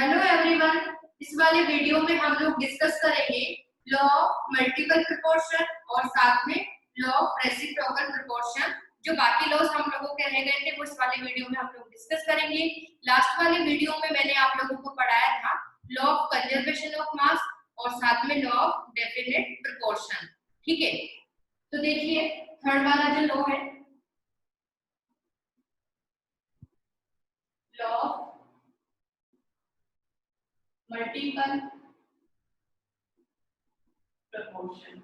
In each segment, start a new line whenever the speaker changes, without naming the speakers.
Hello everyone, इस वाले video में हम लोग डिस्कस करेंगे लॉ ऑफ मल्टीपल प्रोपोर्शन और साथ में लॉ ऑफ रेसिप्रोकल प्रोपोर्शन। जो बाकी लॉज हम लोगों के रह गए थे वो इस वाले वीडियो में हम लोग डिस्कस करेंगे। लास्ट वाले वीडियो में मैंने आप लोगों को पढ़ाया था law of conservation of mass और साथ में लॉ ऑफ डेफिनेट प्रोपोर्शन। ठीक है, तो देखिए थर्ड वाला जो लॉ है, लॉ ऑफ मल्टीपल प्रोपोर्शन।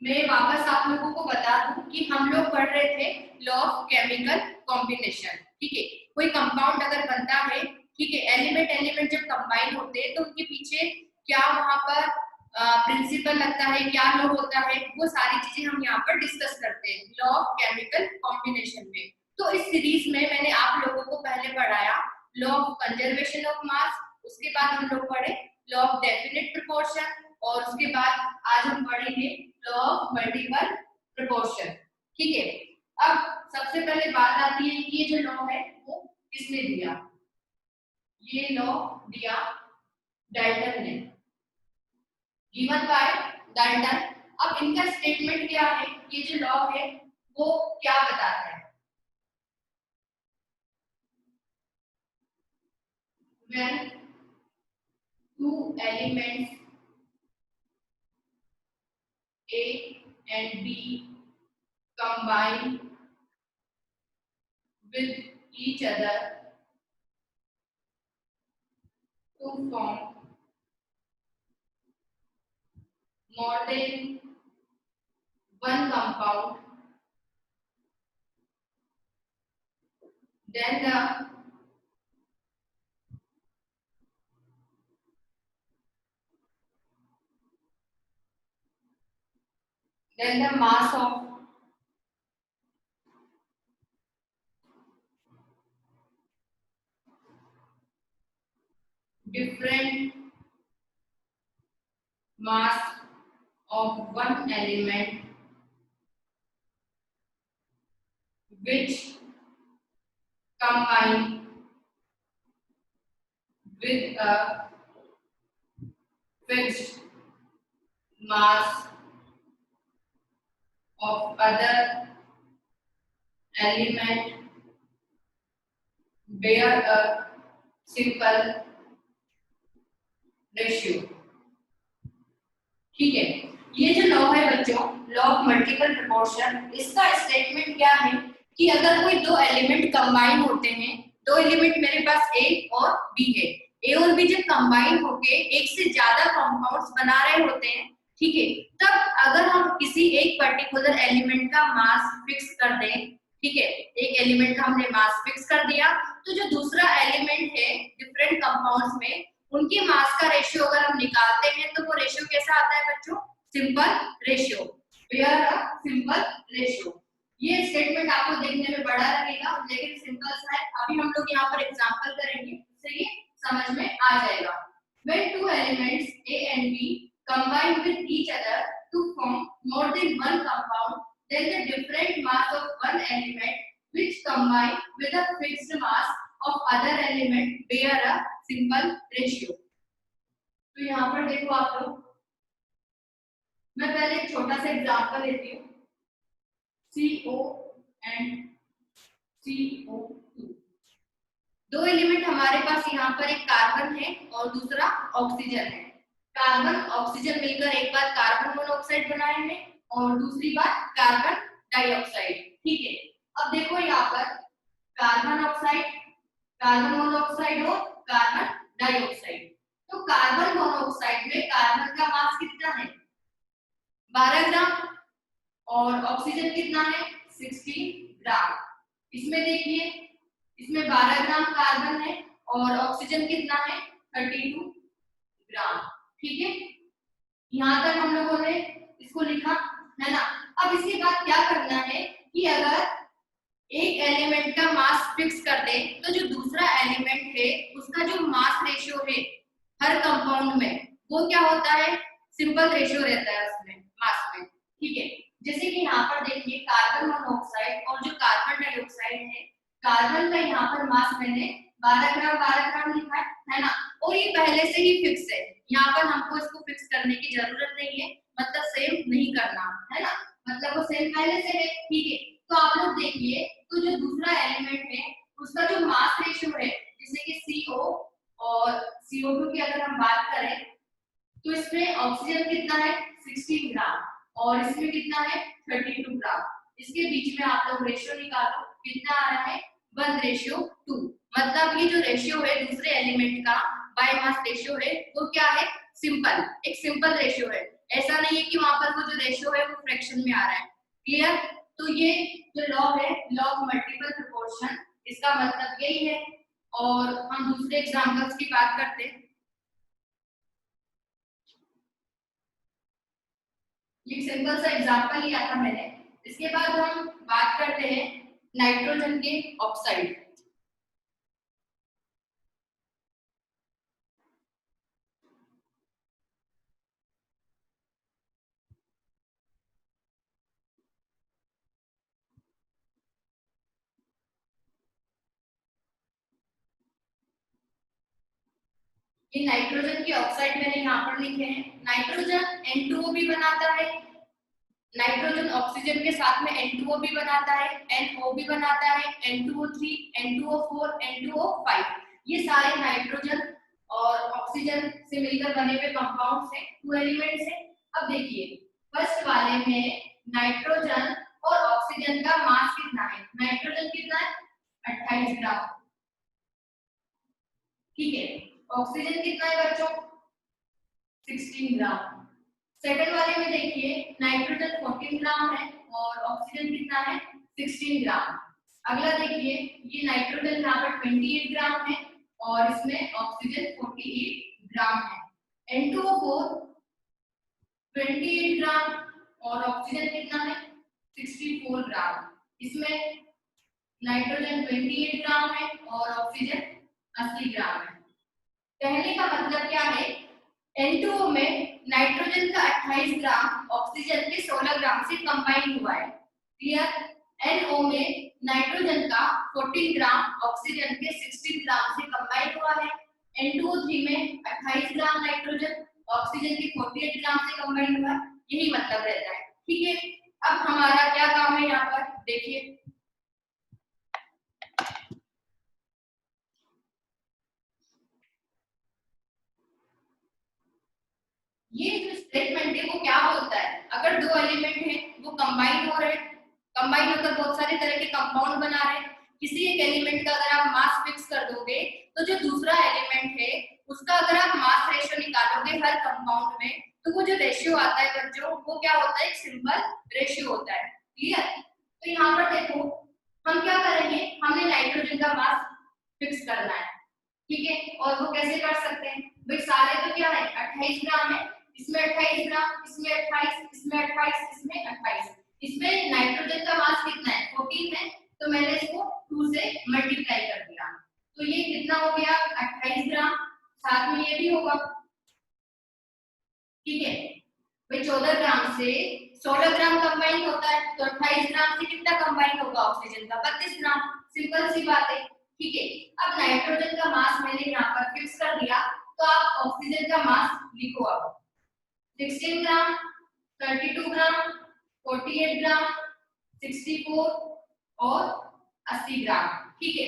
मैं वापस आप लोगों को बता दूं कि हम लोग पढ़ रहे थे लॉ ऑफ केमिकल कॉम्बिनेशन। ठीक है, कोई कंपाउंड अगर बनता है, ठीक है, एलिमेंट एलिमेंट जब कंबाइन होते हैं तो उनके पीछे क्या वहां पर प्रिंसिपल लगता है, क्या लॉ होता है, वो सारी चीजें हम यहाँ पर डिस्कस करते हैं लॉ ऑफ केमिकल कॉम्बिनेशन में। तो इस सीरीज में मैंने आप लोगों को पहले पढ़ाया law of conservation of mass, उसके बाद हम लोग पढ़े लॉ ऑफ डेफिनेट प्रोपोर्शन और उसके बाद आज हम पढ़ेंगे लॉ ऑफ मल्टीपल प्रोपोर्शन। ठीक है, अब सबसे पहले बात आती है कि ये जो लॉ है वो किसने दिया। ये लॉ दिया डाल्टन ने, गिवन बाय डाल्टन। अब इनका स्टेटमेंट क्या है, ये जो लॉ है वो क्या बताता है। When two elements A and B combine with each other to form more than one compound, then the mass of different mass of one element which combine with a fixed mass of other element bear a simple ratio। ठीक है, ये जो law है बच्चों, law of multiple proportion, इसका statement क्या है कि अगर कोई दो एलिमेंट कंबाइन होते हैं, दो एलिमेंट मेरे पास ए और बी है, ए और बी जब कंबाइन होके एक से ज्यादा कंपाउंड्स बना रहे होते हैं, ठीक है, तब अगर हम किसी एक पर्टिकुलर एलिमेंट का मास फिक्स कर दें, ठीक है, एक एलिमेंट का हमने मास फिक्स कर दिया, तो जो दूसरा एलिमेंट है डिफरेंट कंपाउंड्स में उनके मास का रेशियो अगर हम निकालते हैं तो वो रेशियो कैसा आता है बच्चों, simple ratio, where a simple ratio. ये स्टेटमेंट आपको देखने में बड़ा लगेगा लेकिन सिंपल सा है। अभी हम लोग यहाँ पर एग्जांपल करेंगे उससे ये समझ में आ जाएगा। When two elements A and B combine with each other to form more than one compound, then the different mass of one element which combine with a fixed mass of other element bear a simple ratio। तो यहाँ पर देखो आप लोग, मैं पहले एक छोटा सा एग्जांपल लेती हूँ, CO and CO2। दो एलिमेंट हमारे पास यहाँ पर एक कार्बन है और दूसरा ऑक्सीजन है। कार्बन ऑक्सीजन मिलकर एक बार कार्बन मोनोऑक्साइड बनाए हैं और दूसरी बार कार्बन डाइऑक्साइड। ठीक है, अब देखो यहाँ पर कार्बन ऑक्साइड, कार्बन मोनोऑक्साइड और कार्बन डाइऑक्साइड। तो कार्बन मोनोऑक्साइड में कार्बन का मास कितना है, 12 ग्राम, और ऑक्सीजन कितना है, 60 ग्राम। इसमें देखिए, इसमें 12 ग्राम कार्बन है और ऑक्सीजन कितना है, 32 ग्राम। ठीक है, यहाँ तक हम लोगों ने इसको लिखा है ना। अब इसके बाद क्या करना है कि अगर एक एलिमेंट का मास फिक्स कर दे तो जो दूसरा एलिमेंट है उसका जो मास रेशियो है हर कंपाउंड में वो क्या होता है, सिंपल रेशियो रहता है उसमें मास में। ठीक है, जैसे कि यहाँ पर देखिए कार्बन मोनोऑक्साइड और जो कार्बन डाइऑक्साइड है, कार्बन का यहाँ पर मास मैंने 12 ग्राम लिखा है ना। और ये पहले से ही फिक्स है, यहाँ पर हमको इसको फिक्स करने की जरूरत नहीं है, मतलब सेम नहीं करना है ना, मतलब वो सेम पहले से है। ठीक है, तो आप लोग देखिए, तो जो दूसरा एलिमेंट है उसका जो मास रेशियो है, जैसे कि CO और CO2 की अगर हम बात करें, तो इसमें ऑक्सीजन कितना है 16 ग्राम और इसमें कितना है 32 ग्राम। इसके बीच में आप लोग रेशियो निकालो, कितना आ रहा है 1:2। मतलब ये जो रेशियो है दूसरे एलिमेंट का बाय मास रेशियो है, वो क्या है, सिंपल, एक सिंपल रेशियो है। ऐसा नहीं है कि वहां पर वो जो रेशियो है वो फ्रैक्शन में आ रहा है। क्लियर? तो ये जो लॉ है, लॉ ऑफ मल्टीपल प्रोपोर्शन, इसका मतलब यही है। और हम दूसरे एग्जांपल्स की बात करते हैं। ये सिंपल सा एग्जांपल लिया था मैंने। इसके बाद हम बात करते हैं नाइट्रोजन के ऑक्साइड। ये नाइट्रोजन के ऑक्साइड मैंने यहाँ पर लिखे हैं। नाइट्रोजन N2O भी बनाता है, नाइट्रोजन ऑक्सीजन के साथ में N2O भी बनाता है, NO भी बनाता है, N2O3, N2O4, N2O5। ये सारे नाइट्रोजन और ऑक्सीजन से मिलकर बने हुए कंपाउंड्स हैं, टू एलिमेंट्स हैं। अब देखिए, फर्स्ट वाले में नाइट्रोजन और ऑक्सीजन का मास कितना है, नाइट्रोजन कितना है 28 ग्राम, ठीक है। ऑक्सीजन कितना है बच्चों 16 ग्राम। सेकंड वाले में देखिए, नाइट्रोजन 14 ग्राम है और ऑक्सीजन कितना है 16 ग्राम। अगला देखिए, ये नाइट्रोजन यहाँ पर 28 ग्राम है और इसमें ऑक्सीजन 48 ग्राम है। N2O4 28 ग्राम और ऑक्सीजन कितना है 64 ग्राम। इसमें नाइट्रोजन 28 ग्राम है और ऑक्सीजन 80 ग्राम है। कहने का मतलब क्या है, N2O में नाइट्रोजन का 28 ग्राम ऑक्सीजन के 16 ग्राम से कंबाइन हुआ है। क्लियर? NO में नाइट्रोजन का 14 ग्राम ऑक्सीजन के 16 ग्राम से कंबाइन हुआ है। N2O3 में 28 ग्राम नाइट्रोजन ऑक्सीजन के 48 ग्राम से कंबाइन हुआ है। यही मतलब रहता है। ठीक है, अब हमारा क्या काम है यहाँ पर देखिए, ये जो स्टेटमेंट है वो क्या बोलता है, अगर दो एलिमेंट है वो कंबाइन हो रहे हैं, कंबाइन होकर बहुत सारे तरह के कंपाउंड बना रहे हैं, किसी एक एलिमेंट का अगर आप मास फिक्स कर दोगे, तो जो दूसरा एलिमेंट है उसका अगर आप मास रेशियो निकालोगे हर कंपाउंड में, तो वो जो रेशियो आता है बच्चों, वो क्या होता है, एक सिंपल रेशियो होता है। क्लियर? तो यहाँ पर देखो, हम क्या करेंगे, हमने नाइट्रोजन का मास फिक्स करना है, ठीक है। और वो कैसे कर सकते हैं भाई, सारे तो क्या है 28 ग्राम है, इसमें 28 ग्राम, इसमें 28, इसमें 28, इसमें 28। इसमें नाइट्रोजन का मास कितना है 14 है, तो मैंने इसको 2 से मल्टीप्लाई कर दिया, तो ये कितना हो गया 28 ग्राम, साथ में ये भी होगा, ठीक है भाई। 14 ग्राम से 16 ग्राम कंबाइन होता है, तो 28 ग्राम से कितना कंबाइन होगा ऑक्सीजन का 32 ग्राम। सिंपल सी बात है, ठीक है। अब नाइट्रोजन का मास मैंने यहाँ पर फिक्स कर दिया, तो आप ऑक्सीजन का मास लिखो, अब 16 ग्राम, 32 ग्राम, 48 ग्राम, 64 और 80 ग्राम, ठीक है।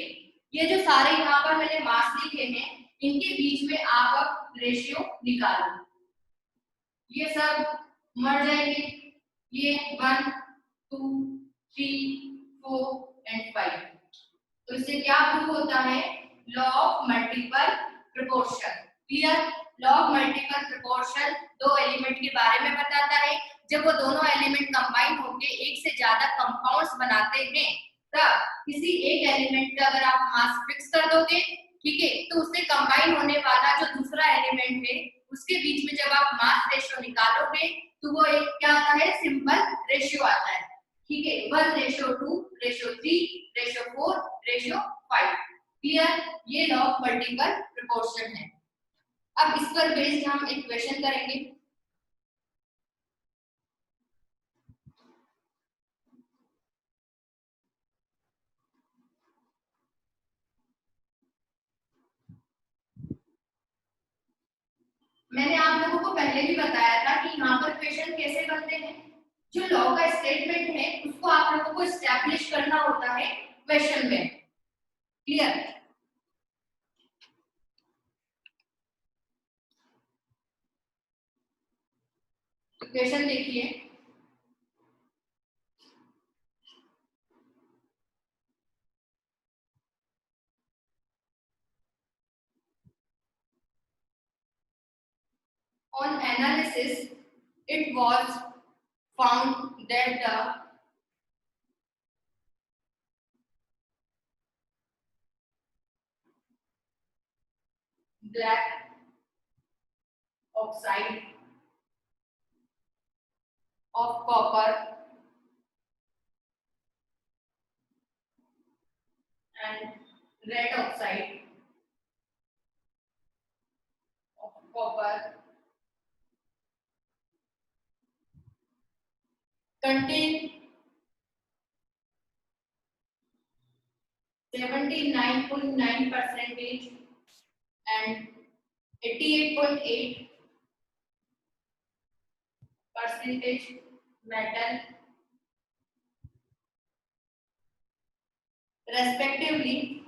ये जो सारे यहाँ पर मैंने मास लिखे हैं, इनके बीच में आप अब रेशियो निकालो, ये सब मर जाएंगे, ये 1 2 3 4 एंड 5। तो इससे क्या प्रूव होता है, law of multiple proportion. Clear? Law of multiple proportion दो एलिमेंट के बारे में बताता है, जब वो दोनों एलिमेंट कंबाइन होकर एक से ज्यादा कंपाउंड्स बनाते हैं, तब किसी एक एलिमेंट का अगर आप मास फिक्स कर दोगे, ठीक है, तो उससे कंबाइन होने वाला जो दूसरा एलिमेंट है उसके बीच में जब आप मास रेशियो निकालोगे, तो वो एक क्या आता है, सिंपल रेशियो आता है, ठीक है। 1:2, रेशियो 3, रेशियो 4, रेशियो 5। क्लियर? ये लॉ ऑफ मल्टीपल प्रोपोर्शन है। अब इस पर बेस्ड हम एक क्वेश्चन करेंगे। पहले भी बताया था कि यहाँ पर क्वेश्चन कैसे बनते हैं, जो लॉ का स्टेटमेंट है उसको आप लोगों को एस्टैब्लिश करना होता है क्वेश्चन में। क्लियर? क्वेश्चन देखिए, on analysis it was found that the black oxide of copper and red oxide of copper contain 79.9 percentage and 88.8 percentage metal respectively.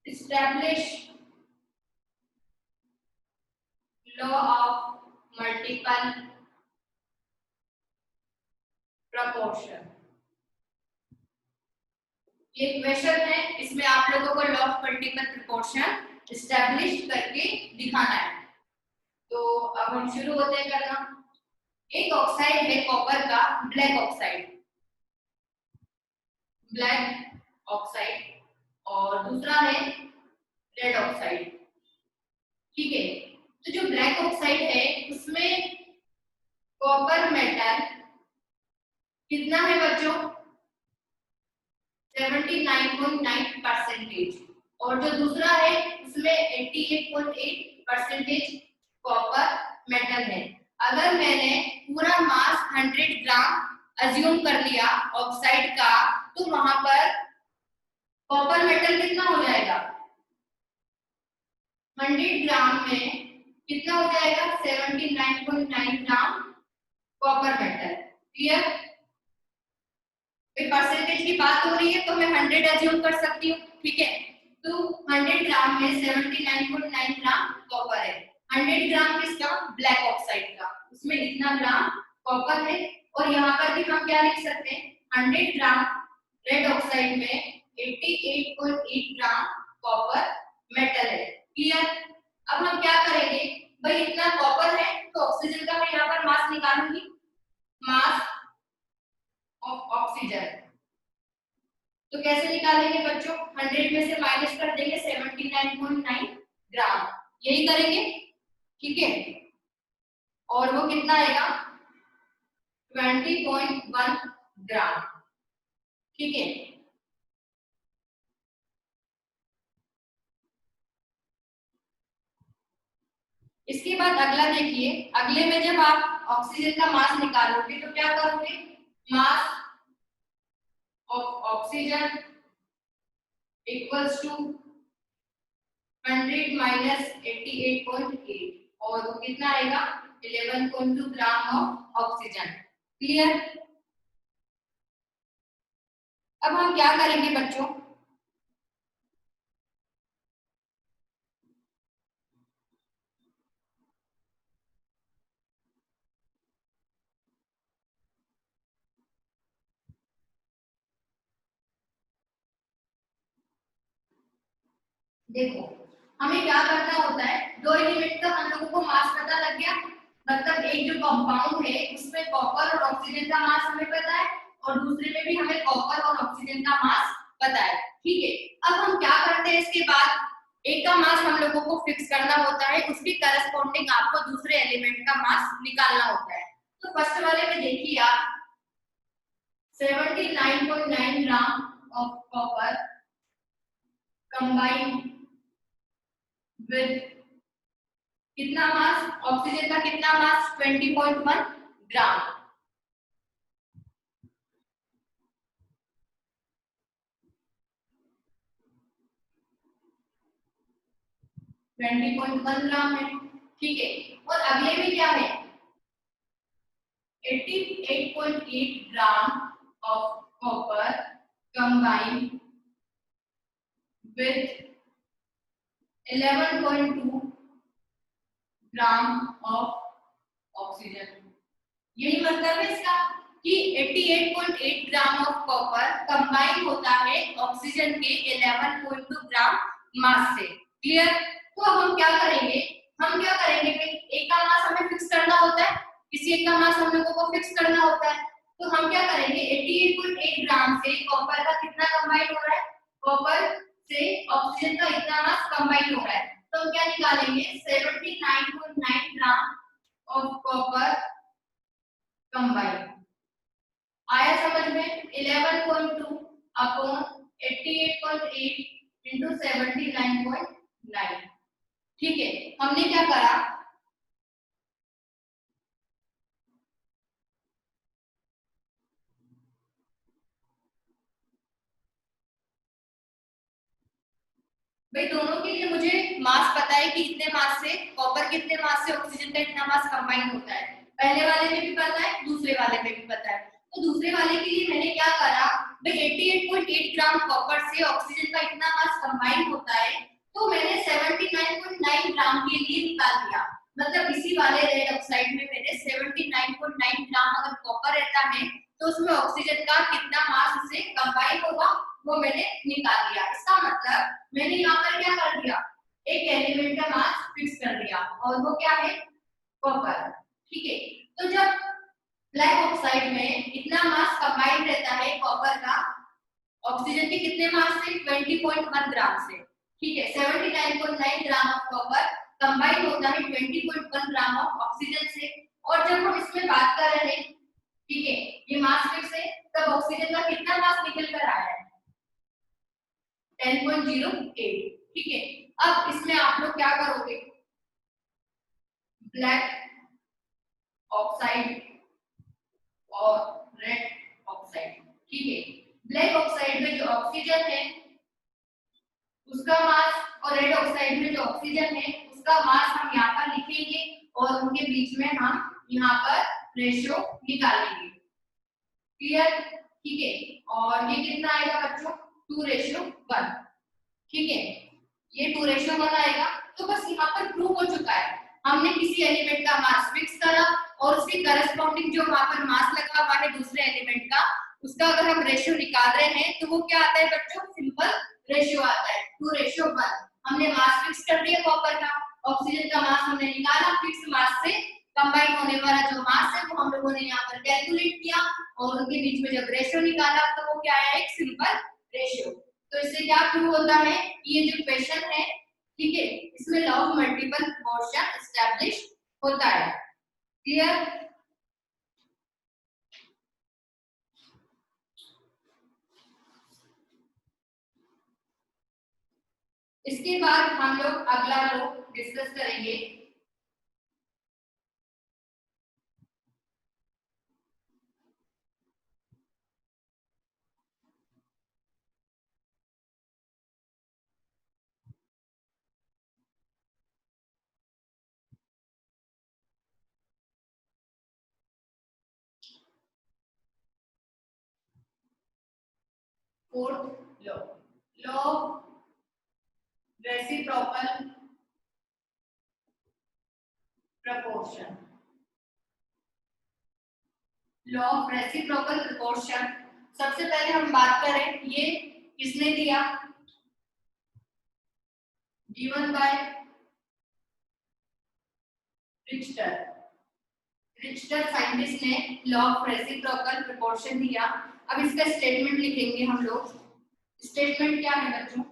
Establish law of multiple proportion. ये question है, इसमें आप लोगों को law of multiple proportion establish करके दिखाना है। तो अब हम शुरू होते हैं करना। एक ऑक्साइड है कॉपर का, ब्लैक ऑक्साइड, ब्लैक ऑक्साइड, और दूसरा है रेड ऑक्साइड। ठीक है, तो जो ब्लैक ऑक्साइड है उसमें कॉपर मेटल कितना है बच्चों? 79.9 परसेंटेज, और जो दूसरा है उसमें 88.8 परसेंटेज कॉपर मेटल है। अगर मैंने पूरा मास 100 ग्राम अज्यूम कर लिया ऑक्साइड का, तो वहां पर कॉपर मेटल कितना हो जाएगा? 100 ग्राम में कितना हो जाएगा? 79.9 gram copper metal. Clear? Percentage की बात हो रही है तो मैं 100 अज्यूम कर सकती हूँ। ठीक है, तो 100 ग्राम में 79.9 ग्राम कॉपर है। 100 ग्राम किसका? ब्लैक ऑक्साइड का, उसमें इतना ग्राम कॉपर है। और यहाँ पर भी हम क्या लिख सकते हैं? 100 ग्राम रेड ऑक्साइड में 88.8 ग्राम कॉपर मेटल है। क्लियर? अब हम क्या करेंगे, भाई इतना कॉपर है तो ऑक्सीजन का मैं यहाँ पर मास निकालूंगी, मास ऑफ ऑक्सीजन। तो कैसे निकालेंगे बच्चों? 100 में से माइनस कर देंगे 79.9 ग्राम, यही करेंगे। ठीक है, और वो कितना आएगा? 20.1 ग्राम। ठीक है, इसके बाद अगला देखिए, अगले में जब आप ऑक्सीजन का मास निकालोगे तो क्या करोगे? Mass of oxygen equals to 100 minus 88.8, और वो कितना आएगा? 11.2 ग्राम ऑफ ऑक्सीजन। क्लियर? अब हम क्या करेंगे बच्चों? देखो, हमें क्या करना होता है, दो एलिमेंट का हम लोगों को मास पता लग गया, मतलब एक जो कंपाउंड है उसमें कॉपर और ऑक्सीजन का मास हमें पता है, और दूसरे में भी हमें कॉपर और ऑक्सीजन का मास पता है। ठीक है, अब हम क्या करते हैं, इसके बाद एक का मास हम लोगों को फिक्स करना होता है, उसके करस्पॉन्डिंग आपको दूसरे एलिमेंट का मास निकालना होता है। तो फर्स्ट वाले में देखिए आप 79.9 gram of copper combined with कितना मास? ऑक्सीजन का कितना मास? 20.1 ग्राम। 20.1 ग्राम है। ठीक है, और अगले में क्या है 88.8 gram of copper combined with 11.2 gram of oxygen. यही मतलब है इसका कि 88.8 ग्राम ऑफ कॉपर कंबाइन होता है ऑक्सीजन के 11.2 ग्राम मास से। क्लियर? तो अब हम क्या करेंगे भाई, एक का मास हमें फिक्स करना होता है, किसी एक का मास हम लोगों को फिक्स करना होता है। तो हम क्या करेंगे 88.8 ग्राम से कॉपर का कितना कंबाइन हो रहा है, कॉपर से ऑक्सीजन का इतना मास कंबाइन हो रहा है, तो हम क्या निकालेंगे 79.9 ग्राम ऑफ कॉपर कंबाइन। आया समझ में? 11.2 अपॉन 88.8 इंटू 79.9। ठीक है, हमने क्या करा भाई, दोनों के लिए मुझे मास पता है कि इतने मास से कॉपर कितने मास से ऑक्सीजन का इतना मास कंबाइन होता है, पहले वाले में भी पता है, दूसरे वाले में भी पता है। तो दूसरे वाले के लिए मैंने क्या करा भाई, 88.8 ग्राम कॉपर से ऑक्सीजन का इतना मास कंबाइन होता है, तो मैंने 79.9 ग्राम के लिए निकाल दिया। मतलब इसी वाले रेड ऑक्साइड में मैंने 79.9 ग्राम अगर कॉपर रहता है तो उसमें ऑक्सीजन का कितना मास उससे कंबाइन होगा वो मैंने निकाल लिया। इसका मतलब मैंने यहाँ पर क्या कर दिया, एक एलिमेंट का मास फिक्स कर दिया और वो क्या है कॉपर। ठीक है, तो जब ब्लैक ऑक्साइड में इतना मास कंबाइंड रहता है कॉपर का ऑक्सीजन के कितने मास से 20.1 ग्राम से। ठीक है, 79.9 ग्राम ऑफ कॉपर कंबाइंड होता है 20.1 ग्राम ऑफ ऑक्सीजन से। और जब हम इसमें बात कर रहे हैं, ठीक है, ये मास फिक्स है, तब ऑक्सीजन का कितना मास निकल कर आया है 10.08। ठीक है, अब इसमें आप लोग क्या करोगे, ब्लैक ऑक्साइड और रेड ऑक्साइड। ठीक है, ब्लैक ऑक्साइड में जो ऑक्सीजन है उसका मास और रेड ऑक्साइड में जो ऑक्सीजन है उसका मास हम यहाँ पर लिखेंगे और उनके बीच में हम यहाँ पर रेशियो निकालेंगे। क्लियर? ठीक है, और ये कितना आएगा बच्चों 2:1। ठीक है, ये 2:1 आएगा। तो बस यहाँ पर प्रूव हो चुका है, हमने किसी एलिमेंट का मास फिक्स करा और उसके करस्पॉन्डिंग जो वहां पर मास लगा हुआ है दूसरे एलिमेंट का, उसका अगर हम रेशियो निकाल रहे हैं तो वो क्या आता है बच्चों, सिंपल रेशियो आता है 2:1। हमने मास फिक्स कर दिया कॉपर का, ऑक्सीजन का मास हमने निकाला, फिक्स मास से कंबाइन होने वाला जो मास है वो हम लोगों ने यहाँ पर कैलकुलेट किया और उनके बीच में जब रेशियो निकाला तो वो क्या आया, एक सिंपल रेशियो। तो इससे क्या प्रूव होता है कि ये जो क्वेश्चन है, ठीक है, इसमें law of multiple proportion establish होता है। क्लियर? इसके बाद हम लोग अगला लो डिस्कस करेंगे, fourth law, law reciprocal proportion. Law of reciprocal proportion, सबसे पहले हम बात करें ये किसने दिया, गिवन बाय रिच्टर। रिच्टर साइंटिस्ट ने लॉ ऑफ रेसिप्रोकल प्रपोर्शन दिया। अब इसका स्टेटमेंट लिखेंगे हम लोग। स्टेटमेंट क्या है बच्चों,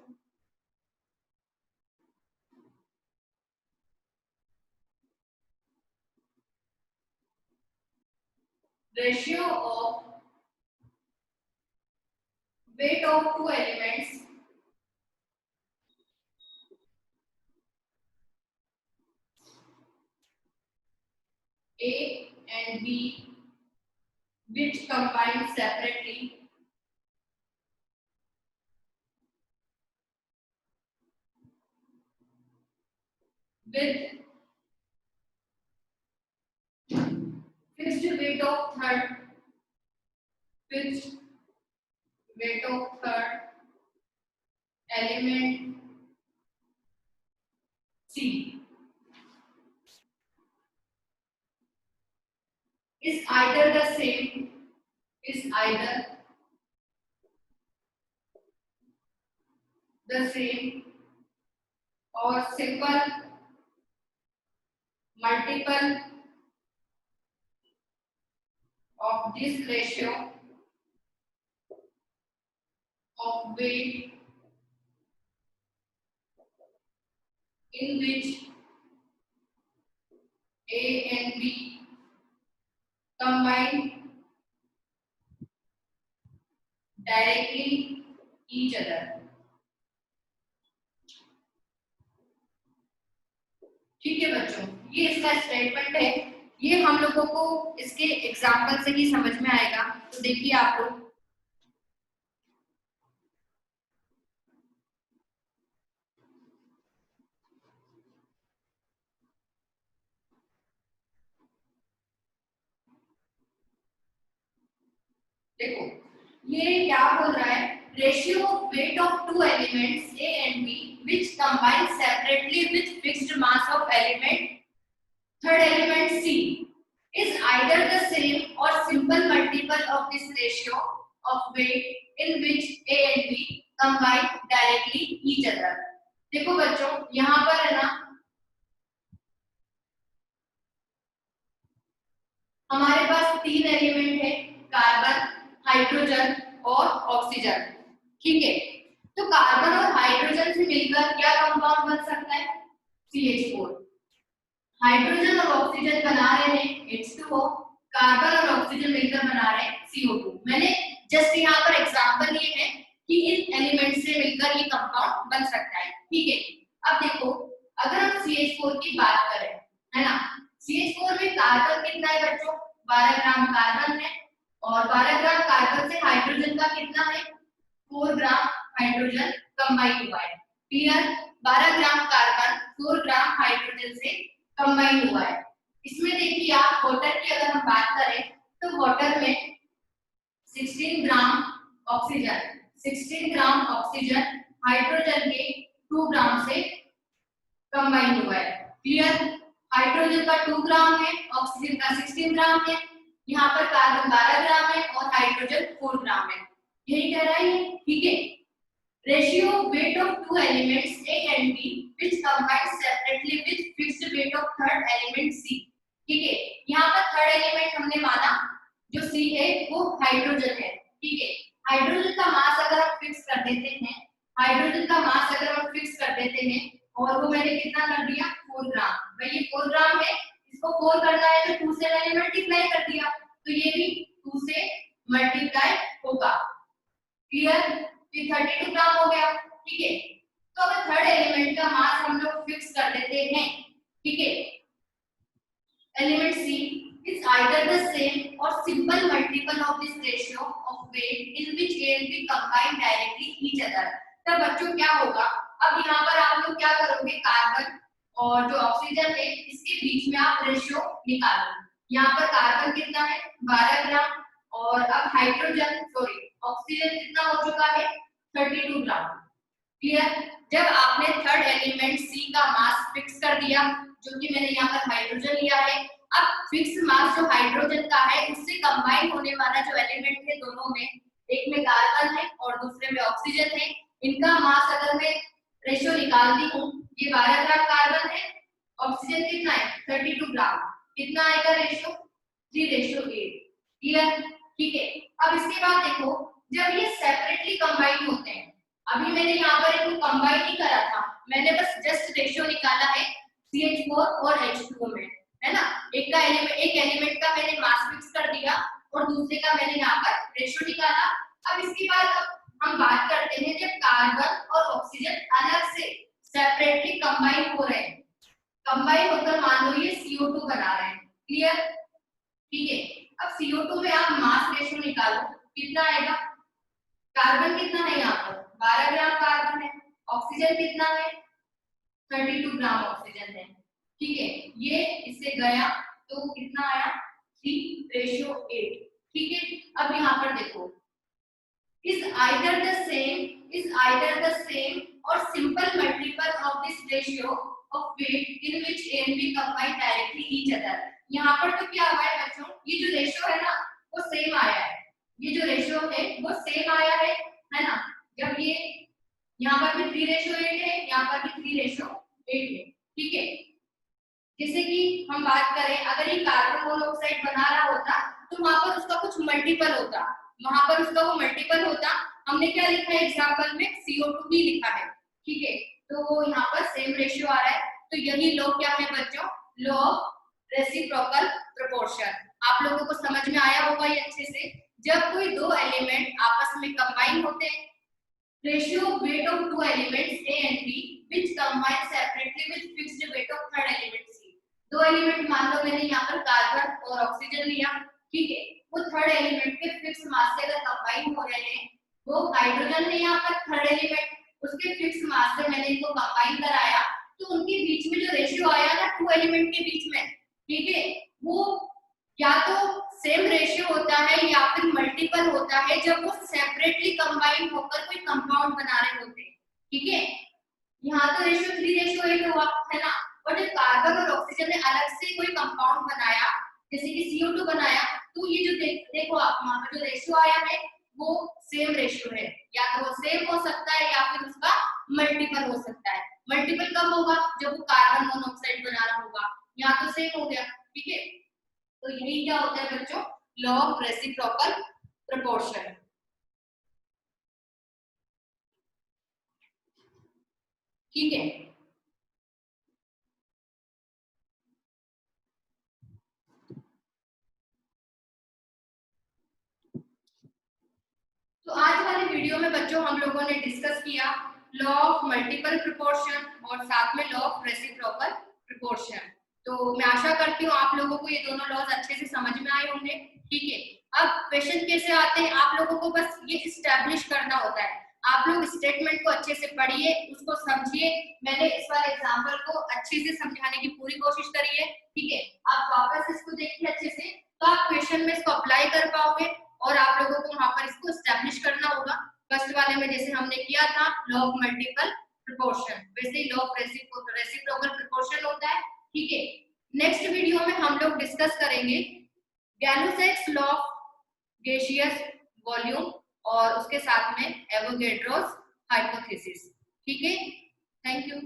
ratio of weight of two elements A and B which combine separately with fixed weight of third, fixed weight of third element C is either the same, is either the same or simple multiple of this ratio of weight in which A and B combine directly each other. ठीक है बच्चों, ये इसका statement है। ये हम लोगों को इसके एग्जाम्पल से ही समझ में आएगा। तो देखिए आप लोग, देखो ये क्या बोल रहा है, ratio of weight of two elements A and B which combine separately with fixed mass of element third element C is either the same or simple multiple of this ratio of weight in which A and B combine directly each other। देखो बच्चों यहाँ पर है ना, हमारे पास तीन element है, carbon, hydrogen और ऑक्सीजन। ठीक है, तो कार्बन और हाइड्रोजन से मिलकर क्या कंपाउंड बन सकता है, CH4। हाइड्रोजन और ऑक्सीजन बना रहे हैं H2O, कार्बन और ऑक्सीजन मिलकर बना रहे हैं CO2। मैंने जस्ट यहाँ पर एग्जांपल लिए हैं कि इन एलिमेंट से मिलकर ये कंपाउंड बन सकता है। ठीक है, अब देखो अगर हम CH4 की बात करें, है ना, CH4 में कार्बन कितना है बच्चों, 12 ग्राम कार्बन है, और 12 ग्राम कार्बन से हाइड्रोजन का कितना है, 4 ग्राम हाइड्रोजन कंबाइन हुआ है। Clear, 12 gram carbon 4 gram hydrogen से कंबाइन हुआ है। इसमें देखिए आप वाटर की अगर हम बात करें तो वाटर में 16 gram oxygen, 16 gram oxygen hydrogen के 2 ग्राम से कंबाइन हुआ है। क्लियर, हाइड्रोजन का 2 ग्राम है, ऑक्सीजन का 16 ग्राम है, यहाँ पर कार्बन 12 ग्राम है और हाइड्रोजन 4 ग्राम है। यही कह रहा है ये। ठीक है, ratio of weight of two elements A and B which combine separately with fixed weight of third element C। ठीक है, यहाँ पर थर्ड एलिमेंट हमने माना जो C है वो हाइड्रोजन है। ठीक है, हाइड्रोजन का मास अगर हम फिक्स कर देते हैं, हाइड्रोजन का मास अगर हम फिक्स कर देते हैं और वो मैंने कितना कर दिया, 4 ग्राम। भाई ये 4 ग्राम है, इसको 4 करना है तो 2 से मैंने मल्टीप्लाई कर दिया, तो ये भी 2 से मल्टीप्लाई होगा। क्लियर, ये 32 ग्राम हो गया। ठीक है, तो अगर थर्ड एलिमेंट का मास हम लोग फिक्स कर देते हैं, ठीक है, element C is either the same or simple multiple of this ratio of weight in which A and B combine directly each other। तब बच्चों क्या होगा, अब यहाँ पर आप लोग क्या करोगे, कार्बन और जो ऑक्सीजन है इसके बीच में आप रेशियो निकालो। यहाँ पर कार्बन कितना है, 12 ग्राम, और अब हाइड्रोजन सॉरी ऑक्सीजन कितना हो चुका है, 32 ग्राम। क्लियर, जब आपने थर्ड एलिमेंट C का मास फिक्स कर दिया, जो कि मैंने यहाँ पर हाइड्रोजन लिया है, अब फिक्स मास जो हाइड्रोजन का है उससे कंबाइन होने वाला जो एलिमेंट है दोनों में, एक में कार्बन है और दूसरे में ऑक्सीजन है, इनका मास अगर मैं रेशियो निकालती हूँ, ये 12 ग्राम कार्बन है, ऑक्सीजन कितना है, 32 ग्राम, कितना आएगा रेशियो, 3:8। क्लियर, ठीक है। अब इसके बाद देखो जब ये सेपरेटली कंबाइन होते हैं, अभी मैंने यहाँ पर इनको कंबाइन नहीं करा था, मैंने बस जस्ट रेशियो निकाला है CH4 और H2O में, है ना, एक एलिमेंट का मैंने मास फिक्स कर दिया और दूसरे का मैंने यहाँ पर रेशियो निकाला। अब इसके बाद हम बात करते हैं जब कार्बन और ऑक्सीजन अलग से सेपरेटली कंबाइन हो रहे हैं, कंबाइन होकर मान लो ये CO2 बना रहे हैं। क्लियर, ठीक है, अब CO2 में आप मास रेशियो निकालो, कितना आएगा, कार्बन कितना है यहाँ पर, 12 ग्राम कार्बन है, ऑक्सीजन कितना है, 32 ग्राम ऑक्सीजन है। ठीक है, ये इससे गया तो कितना आया 3:8। ठीक है, अब यहाँ पर देखो is either the same or simple multiple of this ratio of weight in which A and B combine directly each other। यहाँ पर तो क्या हुआ है बच्चों, ये जो रेशियो है ना वो सेम आया है, ये जो रेशियो है वो सेम आया है ना। जब ये यहाँ पर भी 3:8 है, यहाँ पर भी 3:8 है। ठीक है, जैसे कि हम बात करें अगर ये कार्बन मोनोऑक्साइड बना रहा होता तो वहां पर उसका कुछ मल्टीपल होता, वहां पर उसका वो मल्टीपल होता। हमने क्या लिखा है एग्जांपल में CO2 भी लिखा है। ठीक है, तो यहाँ पर सेम रेशियो आ रहा है, तो यही लॉ क्या है बच्चों, लॉ ऑफ रेसिप्रोकल प्रोपोर्शन। आप लोगों को समझ में आया होगा ये अच्छे से। जब कोई दो एलिमेंट आपस में कंबाइन होते हैं, ratio of weight of two elements A and B which combine separately with fixed weight of third element C। दो एलिमेंट मान लो मैंने यहाँ पर कार्बन और ऑक्सीजन लिया, ठीक है, वो थर्ड एलिमेंट के फिक्स मास से अगर कंबाइन हो रहे हैं, वो हाइड्रोजन है यहाँ पर थर्ड एलिमेंट, उसके फिक्स मास से मैंने इनको कंबाइन कराया, तो उनके बीच में जो रेशियो आया ना टू एलिमेंट के बीच में, ठीक है, वो या तो सेम रेशियो होता है या फिर मल्टीपल होता है जब वो सेपरेटली कंबाइन होकर कोई कंपाउंड बना रहे होते हैं। ठीक है, यहाँ तो रेशियो 3:8 हुआ है ना, और जब कार्बन और ऑक्सीजन ने अलग से कोई कंपाउंड बनाया जैसे कि CO2 बनाया, तो ये जो देखो आप वहां पर जो रेशियो आया है वो सेम रेशियो है, या तो वो सेम हो सकता है या फिर उसका मल्टीपल हो सकता है। मल्टीपल कब होगा, जब वो कार्बन मोनोऑक्साइड बना रहा होगा, यहाँ तो सेम हो गया। ठीक है, तो यही क्या होता है बच्चों, लॉ ऑफ रेसिप्रोकल प्रोपोर्शन। ठीक है, तो आज वाली वीडियो में बच्चों हम लोगों ने डिस्कस किया लॉ ऑफ मल्टीपल प्रोपोर्शन और साथ में लॉ ऑफ रेसिप्रोकल प्रोपोर्शन। तो मैं आशा करती हूँ आप लोगों को ये दोनों लॉज अच्छे से समझ में आए होंगे। ठीक है, अब क्वेश्चन कैसे आते हैं, आप लोगों को बस ये इस्टेब्लिश करना होता है। आप लोग स्टेटमेंट को अच्छे से पढ़िए, उसको समझिए। मैंने इस बार एग्जाम्पल को अच्छे से समझाने की पूरी कोशिश करी है। ठीक है, आप वापस इसको देखिए अच्छे से, तो आप क्वेश्चन में इसको अप्लाई कर पाओगे और आप लोगों को वहां पर इसको एस्टेब्लिश करना होगा। फर्स्ट वाले में जैसे हमने किया था लॉ ऑफ मल्टीपल प्रोपोर्शन, वैसे ही लॉ ऑफ रेसिप्रोकल प्रोपोर्शन होता है। ठीक है, नेक्स्ट वीडियो में हम लोग डिस्कस करेंगे गैलुसेक्स लॉ ऑफ गैसियस वॉल्यूम और उसके साथ में एवोगैड्रोस हाइपोथेसिस। ठीक है, थैंक यू।